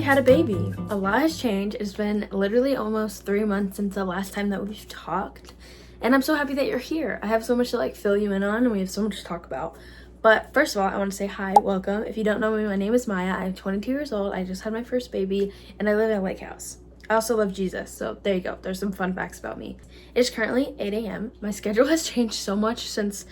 had a baby. A lot has changed. It's been literally almost 3 months since the last time that we've talked. And I'm so happy that you're here. I have so much to like fill you in on, and we have so much to talk about. But first of all, I want to say hi, welcome. If you don't know me, my name is Maya. I'm 22 years old. I just had my first baby, and I live in a lake house. I also love Jesus, so there you go. There's some fun facts about me. It's currently 8 a.m. My schedule has changed so much since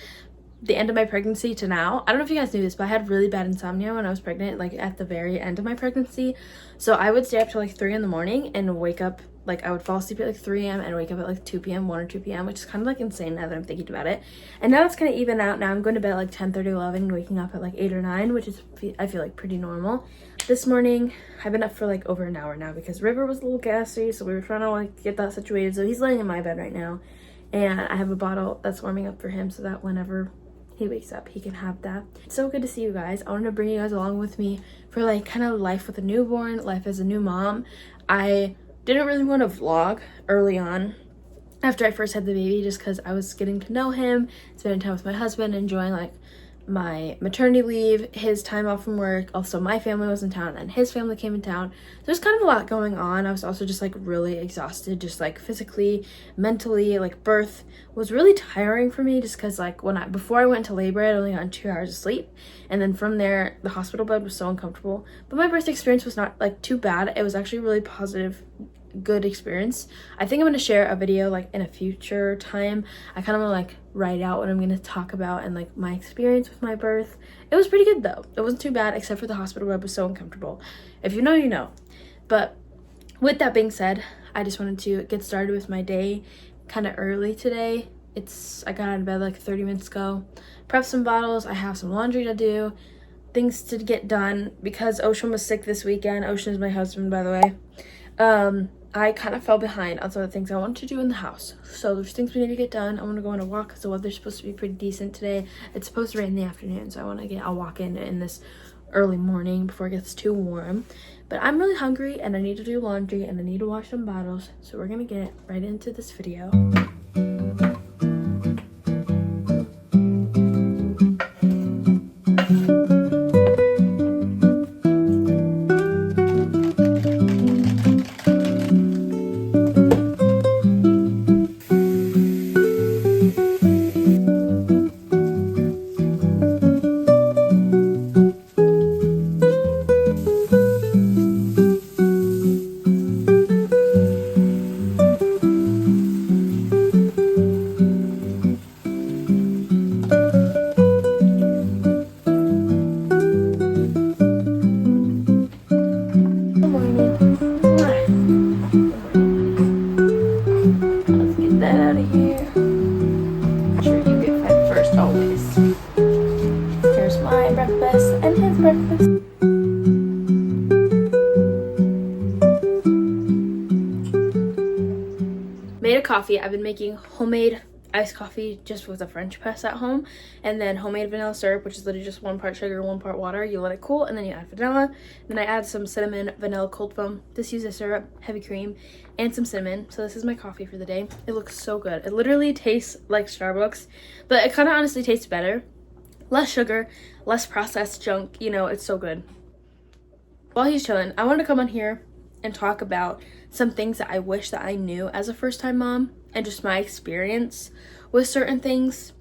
the end of my pregnancy to now. I don't know if you guys knew this, but I had really bad insomnia when I was pregnant, like at the very end of my pregnancy. So I would stay up till like 3 in the morning and wake up, like I would fall asleep at like 3 a.m. and wake up at like 2 p.m., 1 or 2 p.m., which is kind of like insane now that I'm thinking about it. And now it's kind of even out. Now I'm going to bed at like 10:30, 11, and waking up at like 8 or 9, which is, I feel like, pretty normal. This morning, I've been up for like over an hour now because River was a little gassy, so we were trying to like get that situated. So he's laying in my bed right now, and I have a bottle that's warming up for him so that whenever he wakes up, he can have that. It's so good to see you guys. I want to bring you guys along with me for like kind of life with a newborn, life as a new mom. I didn't really want to vlog early on after I first had the baby just because I was getting to know him, spending time with my husband, enjoying like my maternity leave, his time off from work. Also, my family was in town and his family came in town. There's kind of a lot going on. I was also just like really exhausted, just like physically, mentally. Like birth was really tiring for me just because like before I went into labor, I had only gotten 2 hours of sleep, and then from there the hospital bed was so uncomfortable. But my birth experience was not like too bad. It was actually really positive, good experience. I think I'm going to share a video like in a future time. I kind of want to like write out what I'm going to talk about and like my experience with my birth. It was pretty good though. It wasn't too bad, except for the hospital bed was so uncomfortable. If you know, you know. But with that being said, I just wanted to get started with my day kind of early today. I got out of bed like 30 minutes ago, prepped some bottles. I have some laundry to do, things to get done because Ocean was sick this weekend. Ocean is my husband, by the way. I kind of fell behind on some of the things I wanted to do in the house. So there's things we need to get done. I want to go on a walk because the weather's supposed to be pretty decent today. It's supposed to rain in the afternoon, so I want to get a walk in this early morning before it gets too warm. But I'm really hungry and I need to do laundry and I need to wash some bottles. So we're going to get right into this video. Coffee. I've been making homemade iced coffee just with a French press at home, and then homemade vanilla syrup, which is literally just 1 part sugar, 1 part water. You let it cool and then you add vanilla. Then I add some cinnamon, vanilla, cold foam, this uses syrup, heavy cream, and some cinnamon. So this is my coffee for the day. It looks so good. It literally tastes like Starbucks, but it kind of honestly tastes better. Less sugar, less processed junk, you know, it's so good. While he's chilling, I want to come on here and talk about some things that I wish that I knew as a first-time mom and just my experience with certain things.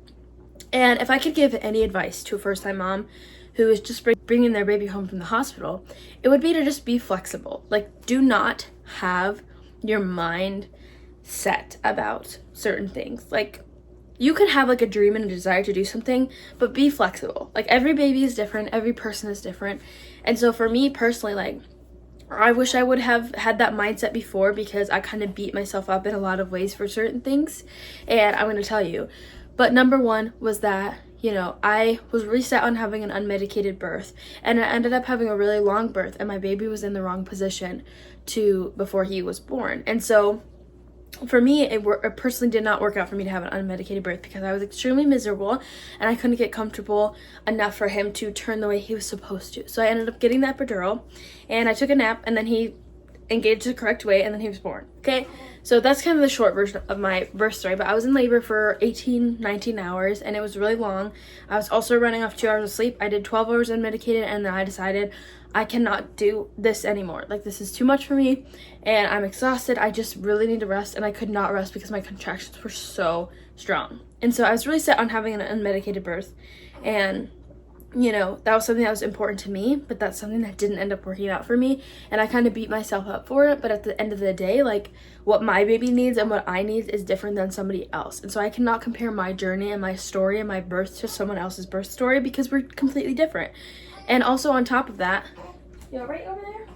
And if I could give any advice to a first-time mom who is just bringing their baby home from the hospital, it would be to just be flexible. Like, do not have your mind set about certain things. Like, you could have like a dream and a desire to do something, but be flexible. Like, every baby is different, every person is different. And so for me personally, like, I wish I would have had that mindset before because I kind of beat myself up in a lot of ways for certain things. And I'm going to tell you. But number one was that, you know, I was really set on having an unmedicated birth. And I ended up having a really long birth. And my baby was in the wrong position before he was born. And so for me, it personally did not work out for me to have an unmedicated birth because I was extremely miserable and I couldn't get comfortable enough for him to turn the way he was supposed to. So I ended up getting that epidural and I took a nap, and then he engaged the correct way, and then he was born. Okay, so that's kind of the short version of my birth story. But I was in labor for 19 hours, and it was really long. I was also running off 2 hours of sleep. I did 12 hours unmedicated, and then I decided I cannot do this anymore. Like, this is too much for me, and I'm exhausted. I just really need to rest, and I could not rest because my contractions were so strong. And so I was really set on having an unmedicated birth, and you know, that was something that was important to me, but that's something that didn't end up working out for me, and I kind of beat myself up for it. But at the end of the day, like, what my baby needs and what I need is different than somebody else, and so I cannot compare my journey and my story and my birth to someone else's birth story because we're completely different. And also on top of that, you all right over there?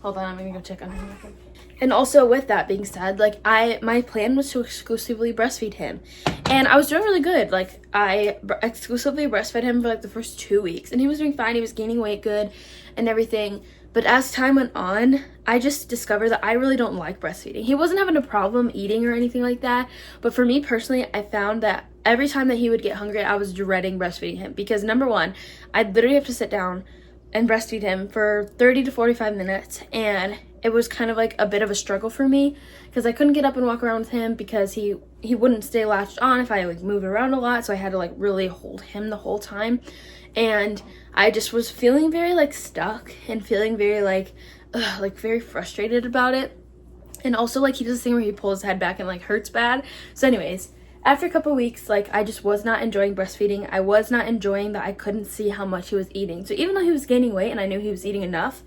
Hold on, I'm gonna go check on him. And also with that being said, like, my plan was to exclusively breastfeed him, and I was doing really good. Like, I exclusively breastfed him for like the first 2 weeks, and he was doing fine. He was gaining weight good and everything. But as time went on, I just discovered that I really don't like breastfeeding. He wasn't having a problem eating or anything like that, but for me personally, I found that every time that he would get hungry, I was dreading breastfeeding him because, number one, I'd literally have to sit down and breastfeed him for 30 to 45 minutes, and it was kind of like a bit of a struggle for me because I couldn't get up and walk around with him because he wouldn't stay latched on if I like moved around a lot, so I had to like really hold him the whole time. And I just was feeling very like stuck and feeling very like very frustrated about it. And also, like, he does this thing where he pulls his head back and like hurts bad. So anyways, after a couple weeks, like, I just was not enjoying breastfeeding. I was not enjoying that I couldn't see how much he was eating. So even though he was gaining weight and I knew he was eating enough,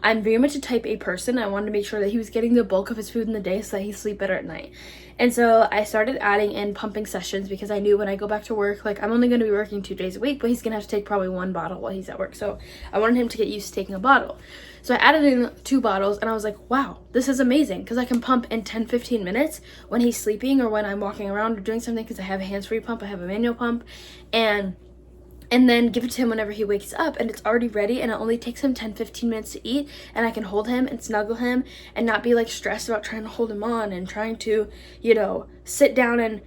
I'm very much a type A person. I wanted to make sure that he was getting the bulk of his food in the day so that he sleep better at night. And so I started adding in pumping sessions because I knew when I go back to work, like, I'm only going to be working 2 days a week, but he's going to have to take probably 1 bottle while he's at work. So I wanted him to get used to taking a bottle. So I added in 2 bottles, and I was like, wow, this is amazing because I can pump in 10-15 minutes when he's sleeping or when I'm walking around or doing something because I have a hands-free pump, I have a manual pump, and then give it to him whenever he wakes up, and it's already ready, and it only takes him 10-15 minutes to eat, and I can hold him and snuggle him and not be like stressed about trying to hold him on and trying to, you know, sit down and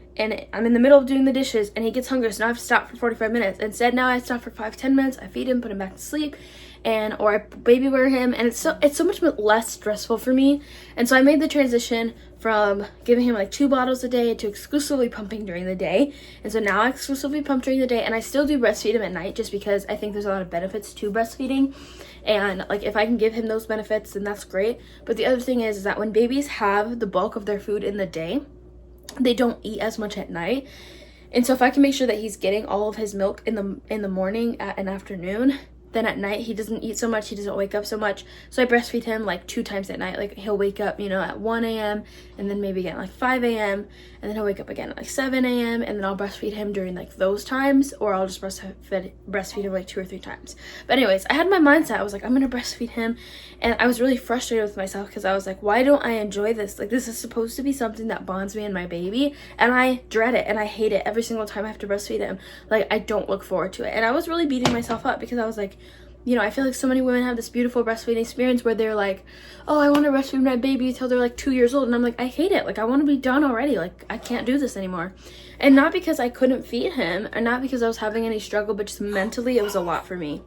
I'm in the middle of doing the dishes and he gets hungry, so now I have to stop for 45 minutes. Instead, now I stop for 5-10 minutes, I feed him, put him back to sleep, or I baby wear him, and it's so much less stressful for me. And so I made the transition from giving him like 2 bottles a day to exclusively pumping during the day. And so now I exclusively pump during the day, and I still do breastfeed him at night just because I think there's a lot of benefits to breastfeeding, and like, if I can give him those benefits, then that's great. But the other thing is that when babies have the bulk of their food in the day, they don't eat as much at night. And so if I can make sure that he's getting all of his milk in the morning and afternoon, then at night he doesn't eat so much, he doesn't wake up so much. So I breastfeed him like 2 times at night. Like, he'll wake up, you know, at 1 a.m. and then maybe again like 5 a.m. and then he'll wake up again at like 7 a.m. and then I'll breastfeed him during like those times, or I'll just breastfeed him like 2 or 3 times. But anyways, I had my mindset, I was like, I'm gonna breastfeed him, and I was really frustrated with myself because I was like, why don't I enjoy this? Like, this is supposed to be something that bonds me and my baby, and I dread it and I hate it every single time I have to breastfeed him. Like, I don't look forward to it, and I was really beating myself up because I was like, you know, I feel like so many women have this beautiful breastfeeding experience where they're like, oh, I want to breastfeed my baby until they're like 2 years old. And I'm like, I hate it. Like, I want to be done already. Like, I can't do this anymore. And not because I couldn't feed him, and not because I was having any struggle, but just mentally it was a lot for me.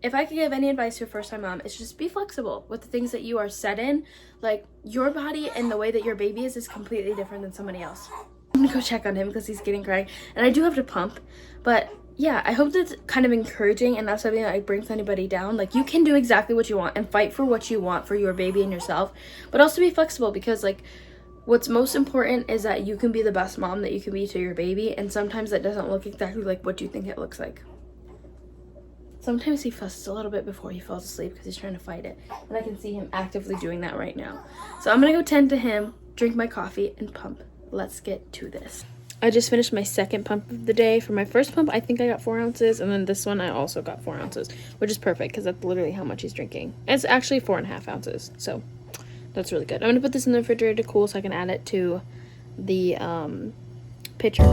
If I could give any advice to a first-time mom, it's just be flexible with the things that you are set in. Like, your body and the way that your baby is completely different than somebody else. I'm gonna go check on him because he's getting crying, and I do have to pump, but yeah, I hope that's kind of encouraging and not something that like brings anybody down. Like, you can do exactly what you want and fight for what you want for your baby and yourself, but also be flexible because, like, what's most important is that you can be the best mom that you can be to your baby, and sometimes that doesn't look exactly like what you think it looks like. Sometimes he fusses a little bit before he falls asleep because he's trying to fight it, and I can see him actively doing that right now. So I'm gonna go tend to him, drink my coffee, and pump. Let's get to this. I just finished my second pump of the day. For my first pump, I think I got 4 ounces, and then this one I also got 4 ounces, which is perfect because that's literally how much he's drinking. And it's actually 4.5 ounces, so that's really good. I'm gonna put this in the refrigerator to cool so I can add it to the pitcher.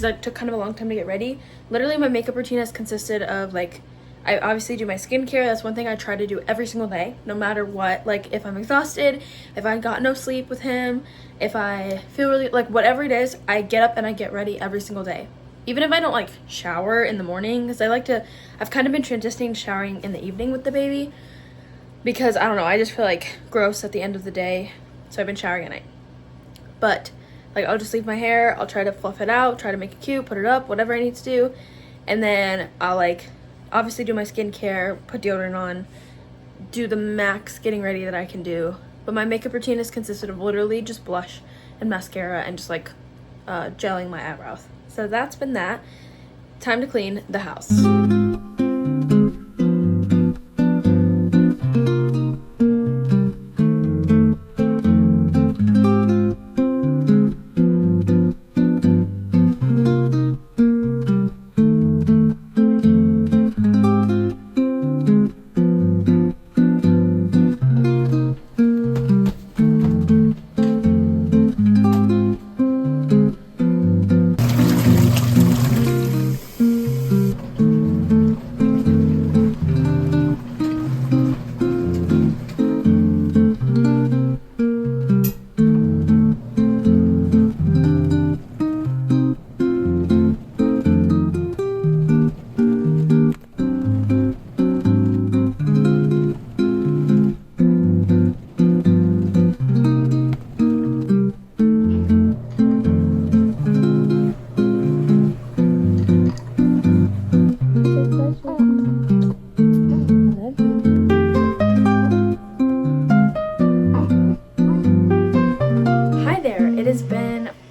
because I took kind of a long time to get ready. Literally my makeup routine has consisted of like, I obviously do my skincare. That's one thing I try to do every single day, no matter what. Like if I'm exhausted, if I got no sleep with him, if I feel really, like whatever it is, I get up and I get ready every single day. Even if I don't like shower in the morning, because I've kind of been transitioning to showering in the evening with the baby, because I don't know, I just feel like gross at the end of the day. So I've been showering at night. But like I'll just leave my hair, I'll try to fluff it out, try to make it cute, put it up, whatever I need to do. And then I'll like obviously do my skincare, put deodorant on, do the max getting ready that I can do. But my makeup routine has consisted of literally just blush and mascara and just like gelling my eyebrows. So that's been that. Time to clean the house.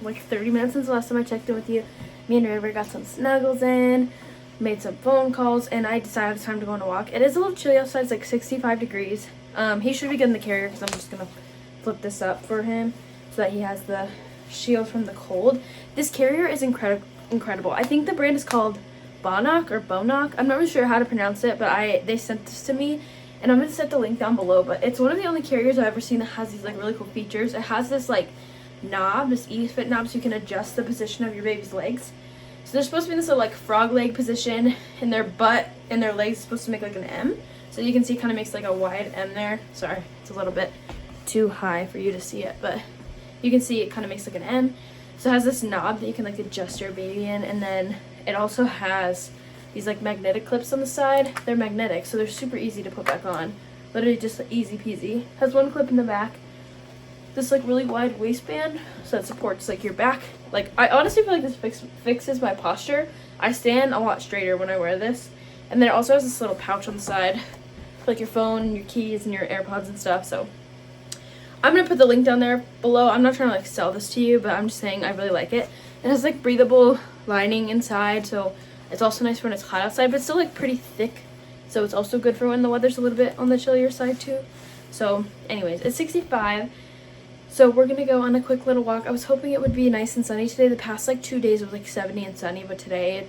Like 30 minutes since the last time I checked in with you. Me and River got some snuggles in, made some phone calls, and I decided it's time to go on a walk. It is a little chilly outside. It's like 65 degrees. He should be good in the carrier because I'm just gonna flip this up for him so that he has the shield from the cold. This carrier is incredible. I think the brand is called Bonoch or Bonoch. I'm not really sure how to pronounce it, but they sent this to me, and I'm gonna set the link down below. But it's one of the only carriers I've ever seen that has these like really cool features. It has this like knob, this ease fit knob, so you can adjust the position of your baby's legs. So they're supposed to be in this little like frog leg position, and their butt and their legs are supposed to make like an M. So you can see it kind of makes like a wide M there. Sorry, it's a little bit too high for you to see it, but you can see it kind of makes like an M. So it has this knob that you can like adjust your baby in, and then it also has these like magnetic clips on the side. They're magnetic, so they're super easy to put back on. Literally just easy peasy. Has one clip in the back. This like really wide waistband, so that supports like your back. Like I honestly feel like this fixes my posture. I stand a lot straighter when I wear this. And then it also has this little pouch on the side for like your phone and your keys and your AirPods and stuff. So I'm gonna put the link down there below. I'm not trying to like sell this to you, but I'm just saying I really like it. It has like breathable lining inside, so it's also nice for when it's hot outside, but it's still like pretty thick. So it's also good for when the weather's a little bit on the chillier side too. So anyways, it's 65. So we're gonna go on a quick little walk. I was hoping it would be nice and sunny today. The past like 2 days was like 70 and sunny, but today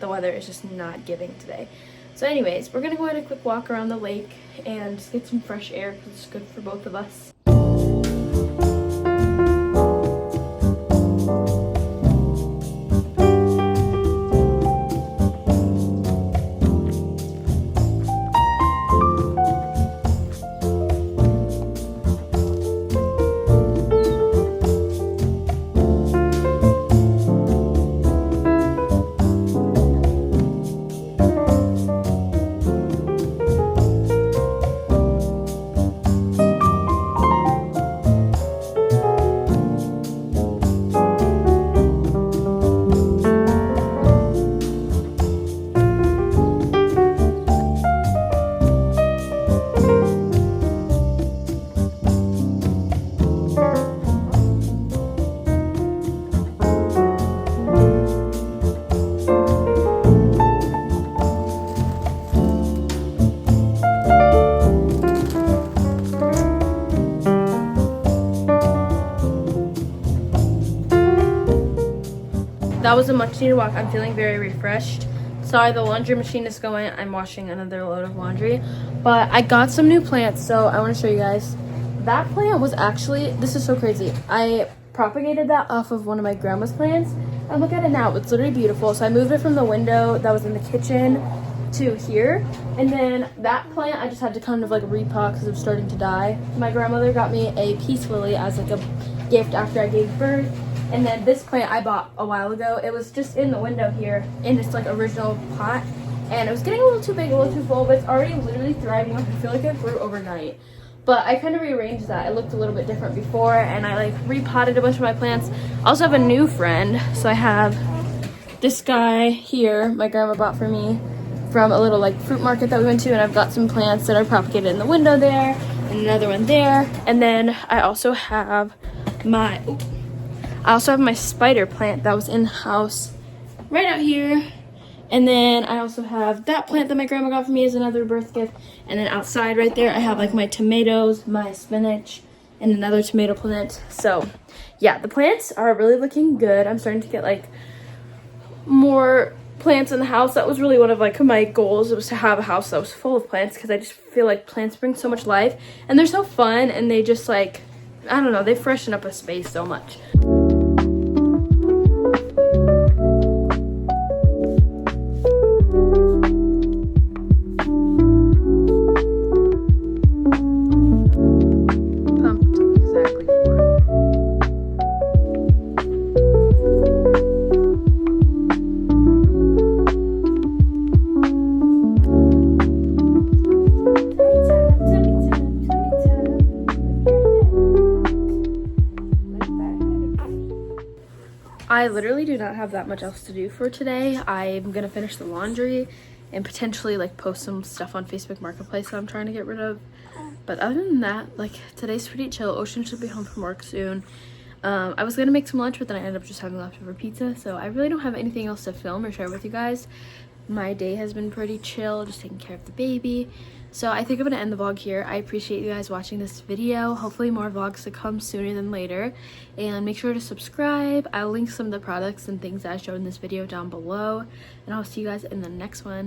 the weather is just not giving today. So anyways, we're gonna go on a quick walk around the lake and just get some fresh air because it's good for both of us. That was a much needed walk. I'm feeling very refreshed. Sorry, the laundry machine is going. I'm washing another load of laundry. But I got some new plants, so I want to show you guys. That plant was actually, this is so crazy. I propagated that off of one of my grandma's plants. And look at it now, it's literally beautiful. So I moved it from the window that was in the kitchen to here, and then that plant I just had to kind of like repot because it was starting to die. My grandmother got me a peace lily as like a gift after I gave birth, and then this plant I bought a while ago. It was just in the window here in its like original pot, and it was getting a little too big, a little too full, but it's already literally thriving. I feel like it grew overnight. But I kind of rearranged that. It looked a little bit different before, and I like repotted a bunch of my plants. I also have a new friend. So I have this guy here my grandma bought for me from a little like fruit market that we went to, and I've got some plants that are propagated in the window there, and another one there. And then I also have my spider plant that was in the house right out here. And then I also have that plant that my grandma got for me as another birth gift. And then outside right there, I have like my tomatoes, my spinach, and another tomato plant. So yeah, the plants are really looking good. I'm starting to get like more plants in the house. That was really one of like my goals. It was to have a house that was full of plants, because I just feel like plants bring so much life and they're so fun, and they just like, I don't know, they freshen up a space so much. I literally do not have that much else to do for today. I'm gonna finish the laundry and potentially like post some stuff on Facebook Marketplace that I'm trying to get rid of. But other than that, like, today's pretty chill. Ocean should be home from work soon. I was gonna make some lunch, but then I ended up just having leftover pizza. So I really don't have anything else to film or share with you guys. My day has been pretty chill, just taking care of the baby. So I think I'm gonna end the vlog here. I appreciate you guys watching this video. Hopefully more vlogs to come sooner than later. And make sure to subscribe. I'll link some of the products and things that I showed in this video down below. And I'll see you guys in the next one.